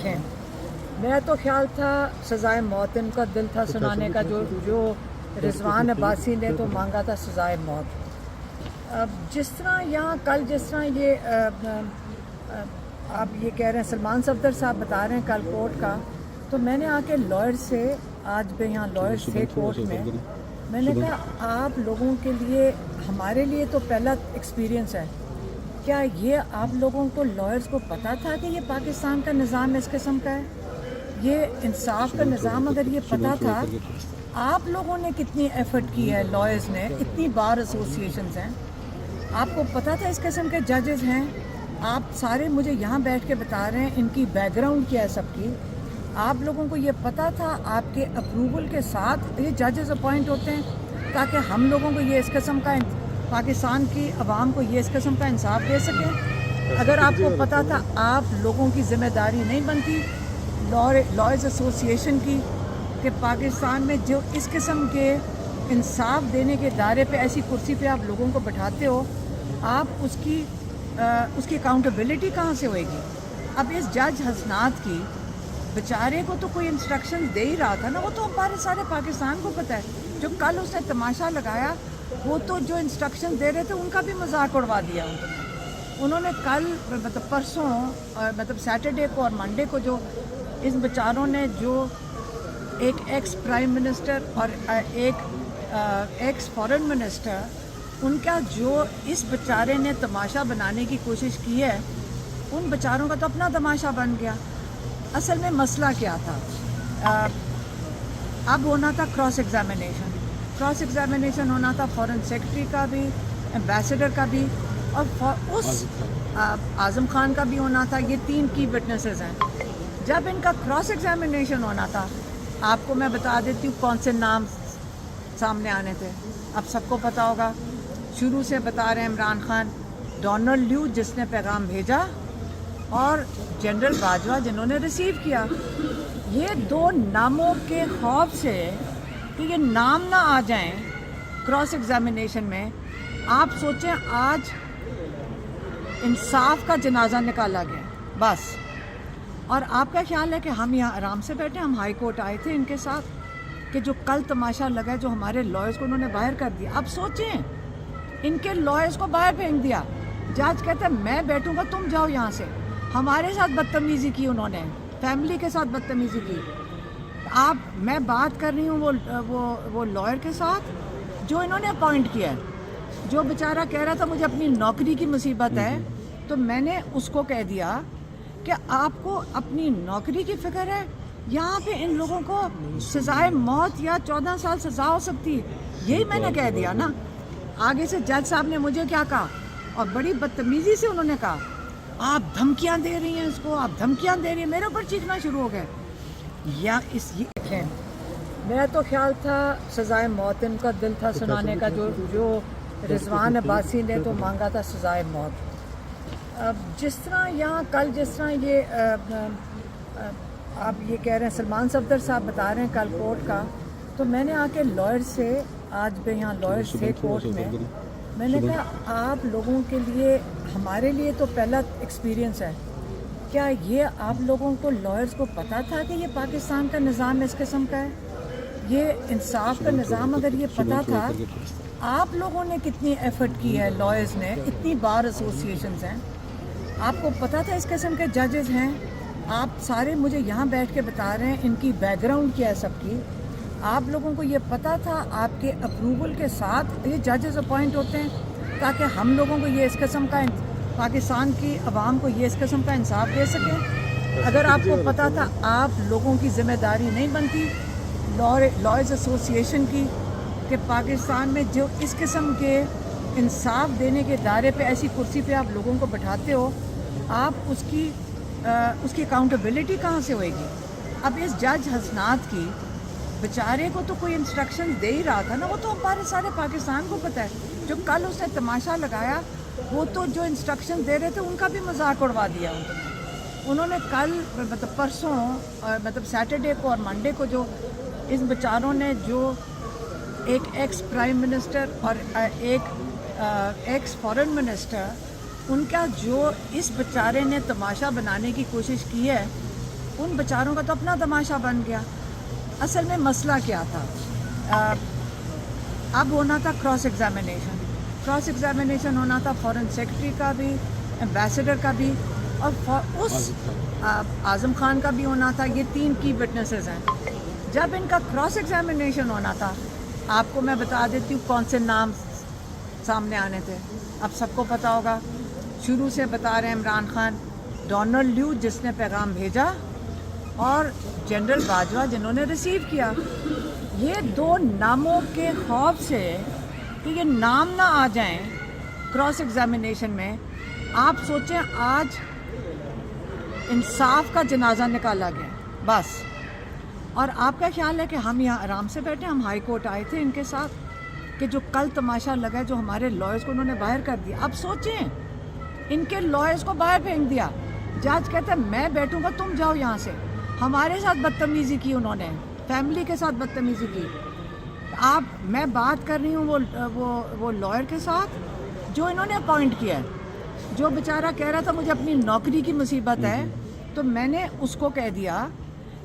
देखें, मेरा तो ख्याल था सज़ाए मौत, इनका दिल था सुनाने का, जो रिजवान अब्बासी ने तो मांगा था सज़ाए मौत। अब जिस तरह यहाँ कल जिस तरह ये आप ये कह रहे हैं सलमान सफदर साहब बता रहे हैं कल कोर्ट का, तो मैंने आके लॉयर से, आज भी यहाँ लॉयर्स थे कोर्ट में, मैंने कहा आप लोगों के लिए, हमारे लिए तो पहला एक्सपीरियंस है, क्या ये आप लोगों को लॉयर्स को पता था कि ये पाकिस्तान का निज़ाम इस किस्म का है? ये इंसाफ का निज़ाम अगर ये पता था, आप लोगों ने कितनी एफर्ट की है, लॉयर्स ने, इतनी बार एसोसिएशंस हैं, आपको पता था इस किस्म के जजेस हैं, आप सारे मुझे यहाँ बैठ के बता रहे हैं इनकी बैकग्राउंड क्या है सबकी, आप लोगों को ये पता था, आपके अप्रूवल के साथ ये जजेस अपॉइंट होते हैं ताकि हम लोगों को ये इस किस्म का, पाकिस्तान की आवाम को ये इस किस्म का इंसाफ दे सकें। अगर आपको पता था, आप लोगों की जिम्मेदारी नहीं बनती लॉयर्स एसोसिएशन की कि पाकिस्तान में जो इस किस्म के इंसाफ देने के दायरे पे ऐसी कुर्सी पे आप लोगों को बैठाते हो, आप उसकी अकाउंटेबिलिटी कहाँ से होएगी? अब इस जज हसनात की बेचारे को तो कोई इंस्ट्रक्शन दे ही रहा था ना, वो तो हमारे सारे पाकिस्तान को पता है। जो कल उसने तमाशा लगाया, वो तो जो इंस्ट्रक्शन दे रहे थे उनका भी मजाक उड़वा दिया उन्होंने कल, मतलब परसों, मतलब सैटरडे को और मंडे को, जो इन बेचारों ने, जो एक एक्स प्राइम मिनिस्टर और एक एक्स फॉरेन मिनिस्टर, उनका जो इस बेचारे ने तमाशा बनाने की कोशिश की है, उन बेचारों का तो अपना तमाशा बन गया। असल में मसला क्या था? अब होना था क्रॉस एग्जामिनेशन होना था फॉरेन सेक्रेटरी का भी, एम्बेसडर का भी, और उस आज़म खान का भी होना था। ये 3 की विटनेसेस हैं। जब इनका क्रॉस एग्जामिनेशन होना था, आपको मैं बता देती हूँ कौन से नाम सामने आने थे, अब सबको पता होगा। शुरू से बता रहे हैं इमरान खान, डोनाल्ड ल्यू जिसने पैगाम भेजा, और जनरल बाजवा जिन्होंने रिसीव किया। ये 2 नामों के खौफ से कि ये नाम ना आ जाएं क्रॉस एग्जामिनेशन में, आप सोचें आज इंसाफ का जनाजा निकाला गया बस। और आपका ख्याल है कि हम यहाँ आराम से बैठे, हम हाई कोर्ट आए थे इनके साथ, कि जो कल तमाशा लगा, जो हमारे लॉयर्स को उन्होंने बाहर कर दिया। अब सोचें, इनके लॉयर्स को बाहर फेंक दिया। जज कहता है मैं बैठूंगा, तुम जाओ यहाँ से। हमारे साथ बदतमीज़ी की उन्होंने, फैमिली के साथ बदतमीज़ी की। मैं बात कर रही हूँ वो लॉयर के साथ जो इन्होंने अपॉइंट किया है, जो बेचारा कह रहा था मुझे अपनी नौकरी की मुसीबत है, तो मैंने उसको कह दिया कि आपको अपनी नौकरी की फ़िक्र है, यहाँ पे इन लोगों को सज़ाए मौत या 14 साल सज़ा हो सकती है, यही मैंने कह दिया ना। आगे से जज साहब ने मुझे क्या कहा, और बड़ी बदतमीज़ी से उन्होंने कहा, आप धमकियां दे रही हैं इसको, आप धमकियां दे रही हैं, मेरे ऊपर चीखना शुरू हो गए। या ये मेरा तो ख्याल था सज़ाए मौत, इनका दिल था सुनाने का, जो रिजवान अब्बासी ने तो मांगा था सज़ाए मौत। अब जिस तरह यहाँ कल जिस तरह ये आप ये कह रहे हैं सलमान सफदर साहब बता रहे हैं कल कोर्ट का, तो मैंने आके लॉयर से, आज भी यहाँ लॉयर्स थे कोर्ट में, मैंने कहा आप लोगों के लिए, हमारे लिए तो पहला एक्सपीरियंस है, क्या ये आप लोगों को लॉयर्स को पता था कि ये पाकिस्तान का निज़ाम इस किस्म का है? ये इंसाफ का निज़ाम अगर ये पता था, आप लोगों ने कितनी एफर्ट की है, लॉयर्स ने, इतनी बार एसोसिएशंस हैं, आपको पता था इस किस्म के जजेस हैं, आप सारे मुझे यहाँ बैठ के बता रहे हैं इनकी बैकग्राउंड क्या है सबकी, आप लोगों को ये पता था, आपके अप्रूवल के साथ ये जजेस अपॉइंट होते हैं ताकि हम लोगों को ये इस किस्म का, पाकिस्तान की आवाम को ये इस किस्म का इंसाफ दे सकें। अगर आपको पता था, आप लोगों की जिम्मेदारी नहीं बनती लॉयर्स एसोसिएशन की कि पाकिस्तान में जो इस किस्म के इंसाफ देने के दायरे पे ऐसी कुर्सी पे आप लोगों को बैठाते हो, आप उसकी अकाउंटेबिलिटी कहाँ से होएगी? अब इस जज हसनात की बेचारे को तो कोई इंस्ट्रक्शन दे ही रहा था ना, वो तो हमारे सारे पाकिस्तान को पता है। जो कल उसने तमाशा लगाया, वो तो जो इंस्ट्रक्शन दे रहे थे उनका भी मजाक उड़वा दिया उन्होंने कल, मतलब परसों, मतलब सैटरडे को और मंडे को, जो इन बेचारों ने, जो एक एक्स प्राइम मिनिस्टर और एक एक्स फॉरेन मिनिस्टर, उनका जो इस बेचारे ने तमाशा बनाने की कोशिश की है, ان بیچاروں کا تو اپنا تماشا بن گیا. اصل میں مسئلہ کیا تھا؟ اب ہونا تھا کراس ایگزامینیشن ہونا تھا فورن سیکرٹری کا بھی، ایمبیسڈر کا بھی، اور اس اعظم خان کا بھی ہونا تھا. یہ 3 کی وٹنسز ہیں. جب ان کا کراس ایگزامینیشن ہونا تھا، آپ کو میں بتا دیتی ہوں کون سے نام سامنے آنے تھے. اب سب کو پتہ ہوگا. شروع سے بتا رہے ہیں عمران خان، ڈونلڈ لیو جس نے پیغام بھیجا، اور جنرل باجوہ جنہوں نے ریسیو کیا. یہ 2 ناموں کے خوف سے کہ یہ نام نہ آ جائیں کراس ایگزامینیشن میں، آپ سوچیں آج انصاف کا جنازہ نکالا گیا بس. اور آپ کا خیال ہے کہ ہم یہاں آرام سے بیٹھے؟ ہم ہائی کورٹ آئے تھے ان کے ساتھ کہ جو کل تماشا لگا ہے، جو ہمارے لائرز کو انہوں نے باہر کر دیا. اب سوچیں ان کے لائرز کو باہر پھینک دیا. جج کہتا ہے میں بیٹھوں گا، تم جاؤ یہاں سے. ہمارے ساتھ بدتمیزی کی انہوں نے، فیملی کے ساتھ بدتمیزی کی. میں بات کر رہی ہوں وہ لائر کے ساتھ جو انہوں نے اپوائنٹ کیا ہے، جو بیچارہ کہہ رہا تھا مجھے اپنی نوکری کی مصیبت ہے. تو میں نے اس کو کہہ دیا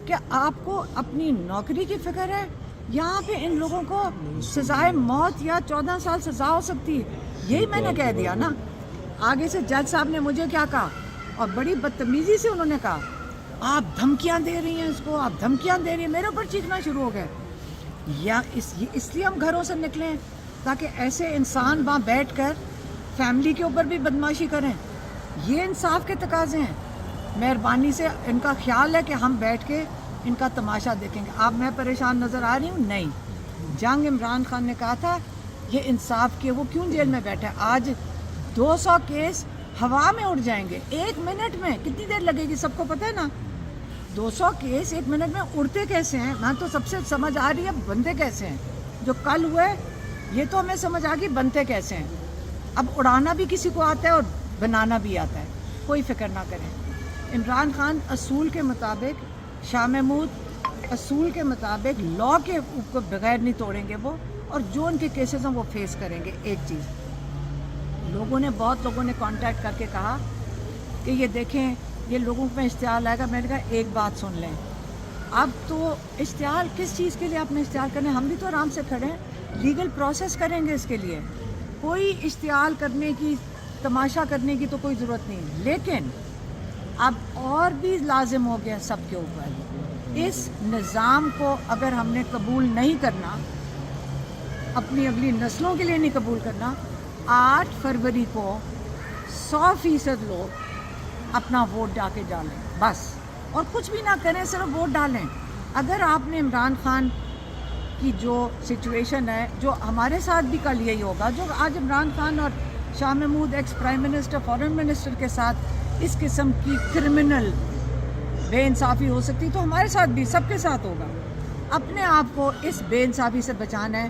کہ آپ کو اپنی نوکری کی فکر ہے؟ یہاں پہ ان لوگوں کو سزائے موت یا 14 سال سزا ہو سکتی ہے. یہی میں نے کہہ دیا نا. آگے سے جج صاحب نے مجھے کیا کہا، اور بڑی بدتمیزی سے انہوں نے کہا آپ دھمکیاں دے رہی ہیں اس کو، آپ دھمکیاں دے رہی ہیں. میرے اوپر چیخنا شروع ہو گئے. یا اس لیے ہم گھروں سے نکلیں تاکہ ایسے انسان وہاں بیٹھ کر فیملی کے اوپر بھی بدماشی کریں. یہ انصاف کے تقاضے ہیں. مہربانی سے ان کا خیال ہے کہ ہم بیٹھ کے ان کا تماشا دیکھیں گے. اب میں پریشان نظر آ رہی ہوں؟ نہیں. جنگ عمران خان نے کہا تھا یہ انصاف کے، وہ کیوں جیل میں بیٹھے؟ آج 200 کیس ہوا میں اڑ جائیں گے 1 منٹ میں. کتنی دیر لگے گی سب کو پتہ ہے نا. 200 کیس 1 منٹ میں اڑتے کیسے ہیں؟ میں تو سب سے سمجھ آ رہی ہے بنتے کیسے ہیں. جو کل ہوئے یہ تو ہمیں سمجھ آ گئی بنتے کیسے ہیں. اب اڑانا بھی کسی کو آتا ہے اور بنانا بھی آتا ہے. کوئی فکر نہ کریں. عمران خان اصول کے مطابق، شاہ محمود اصول کے مطابق لا کے بغیر نہیں توڑیں گے وہ، اور جو ان کے کیسز ہیں وہ فیس کریں گے. ایک چیز بہت لوگوں نے کانٹیکٹ کر کے کہا کہ یہ دیکھیں یہ لوگوں میں اشتعال آئے گا. میں نے کہا ایک بات سن لیں، اب تو اشتعال کس چیز کے لیے آپ نے اشتعال کرنے؟ ہم بھی تو آرام سے کھڑے ہیں، لیگل پروسیس کریں گے اس کے لیے. کوئی اشتعال کرنے کی، تماشا کرنے کی تو کوئی ضرورت نہیں. لیکن اب اور بھی لازم ہو گیا سب کے اوپر، اس نظام کو اگر ہم نے قبول نہیں کرنا، اپنی اگلی نسلوں کے لیے نہیں قبول کرنا، 8 فروری کو 100% لوگ اپنا ووٹ جا کے ڈالیں بس. اور کچھ بھی نہ کریں، صرف ووٹ ڈالیں. اگر آپ نے عمران خان کی جو سچویشن ہے، جو ہمارے ساتھ بھی کل یہی ہوگا، جو آج عمران خان اور Shah Mahmood ex prime minister, foreign minister کے ساتھ اس قسم کی کرمنل بے انصافی ہو سکتی، تو ہمارے ساتھ بھی سب کے ساتھ ہوگا. اپنے آپ کو اس بے انصافی سے بچانا ہے.